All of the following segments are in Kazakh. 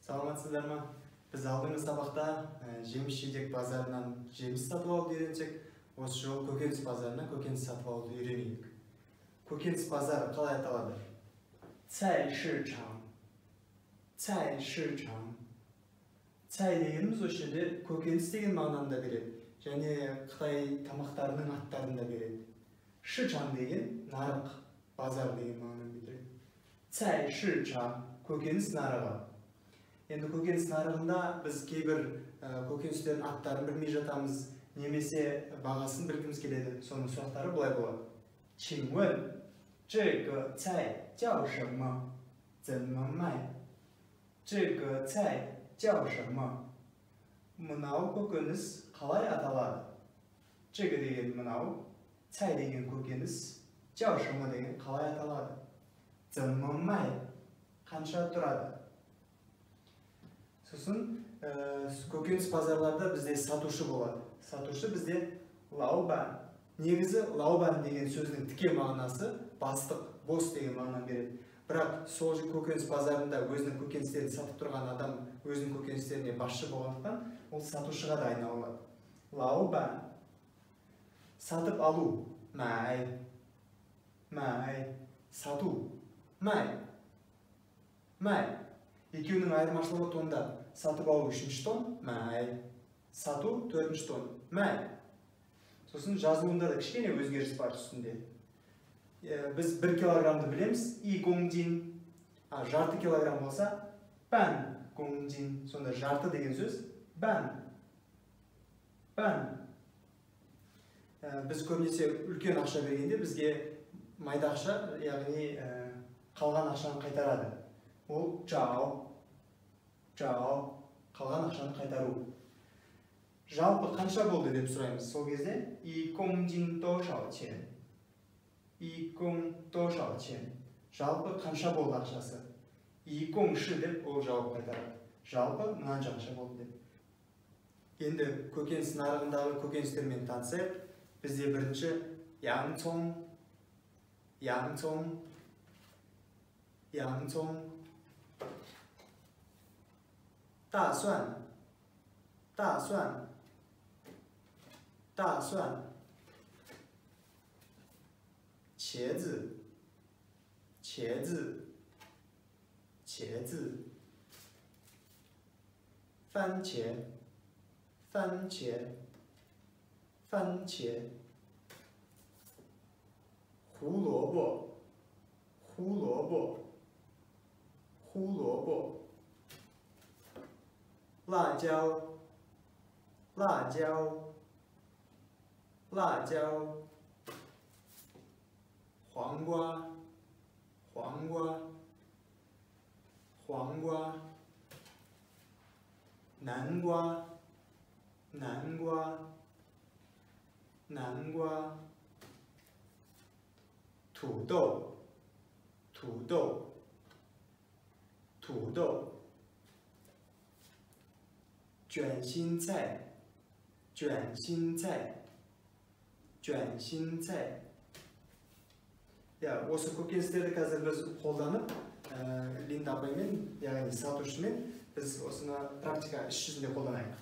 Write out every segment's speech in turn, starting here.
Саламатсыздар ма? Біз алдыңғы сабақта жеміс-жидек базарынан жеміс сатып алуды үйренсек, осы жолы көкөніс базарынан көкөніс сатып алуды үйренейік. Көкөніс базары қалай аталады? Цай шичаң. Цай шичаң. Цай дегеніміз осы жерде көкөніс деген мағынаны да береді. Және Қытай тамақтарының аттарын да береді. Шичаң деген нарық, базар деген мағынаны білдіреді. Цай шичаң, көкөніс нарығы. Енді көкөніс нарығында біз кейбір көкөністердің аттарын білмей жатамыз, немесе бағасын білгіміз келеді. Соның сұрақтары былай болады. 请问这个菜叫什么？怎么卖？这个菜叫什么？ Мынау көкөніс қалай аталады? 这个деген мынау, цай деген көкөніс, 叫什么деген қалай аталады? 怎么卖? Қанша тұрады? Сосын көкөніс базарларда бізде сатушы болады. Сатушы бізде лаубан. Негізі лаубан деген сөздің тіке мағынасы бастық, бос деген мағынаны береді. Бірақ сол көкөніс базарында өзінің көкөністерін сатып тұрған адам өзінің көкөністеріне басшы болғандықтан, ол сатушыға да айналады. Лаубан. Сатып алу. Май. Май. Сату. Май. Май. Екеуінің айырмашылығы тонда. Сатып алу 3-ші тон, май. Сату 4-ші тон, май. Сосын жазылуында да кішкене өзгеріс бар үстінде. Біз 1 килограммды білеміз, и гоңдин. Жарты килограмм болса, бән гоңдин. Сонда жарты деген сөз, бән. Бән. Біз көбінесе үлкен ақша бергенде бізге майда ақша, яғни қалған ақшаны қайтарады. Ол жау. Жау. Қалған ақшаны қайтару. Жалпы қанша болды деп сұраймыз. Сол кезде и гоңдин дошау чен. И гоң дошау чен. Жалпы қанша болды ақшасы. И гоңши деп ол жауап қайтарады. Жалпы мынанша ақша болды деп. Енді көкөніс нарығындағы көкөністермен танысайық. Бізде бірінші яңцоң, яңцоң, яңцоң, 大蒜，大蒜，大蒜，茄子，茄子，茄子，番茄，番茄，番茄，胡萝卜，胡萝卜，胡萝卜。 辣椒，辣椒，辣椒，黄瓜，黄瓜，黄瓜，南瓜，南瓜，南瓜，土豆，土豆，土豆。 卷心菜，卷心菜，卷心菜。Осы көкөністерді қазір біз қолданып, Линда апаймен, яғни сатушымен, біз осыны практика іс жүзінде қолданайық.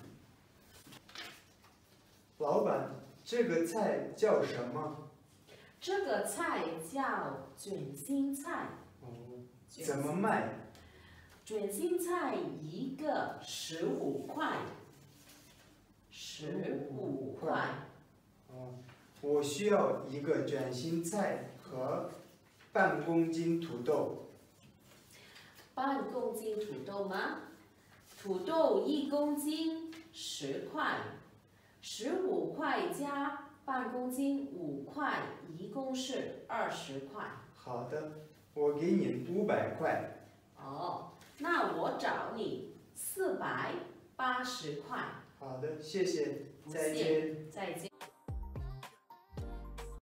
老板，这个菜叫什么？这个菜叫卷心菜。怎么卖？ 卷心菜一个15块，15块。我需要一个卷心菜和半公斤土豆。半公斤土豆吗？土豆1公斤10块，15块加半公斤5块，一共是20块。好的，我给你500块。哦。 那我找你480块。好的，谢谢，再见。再见。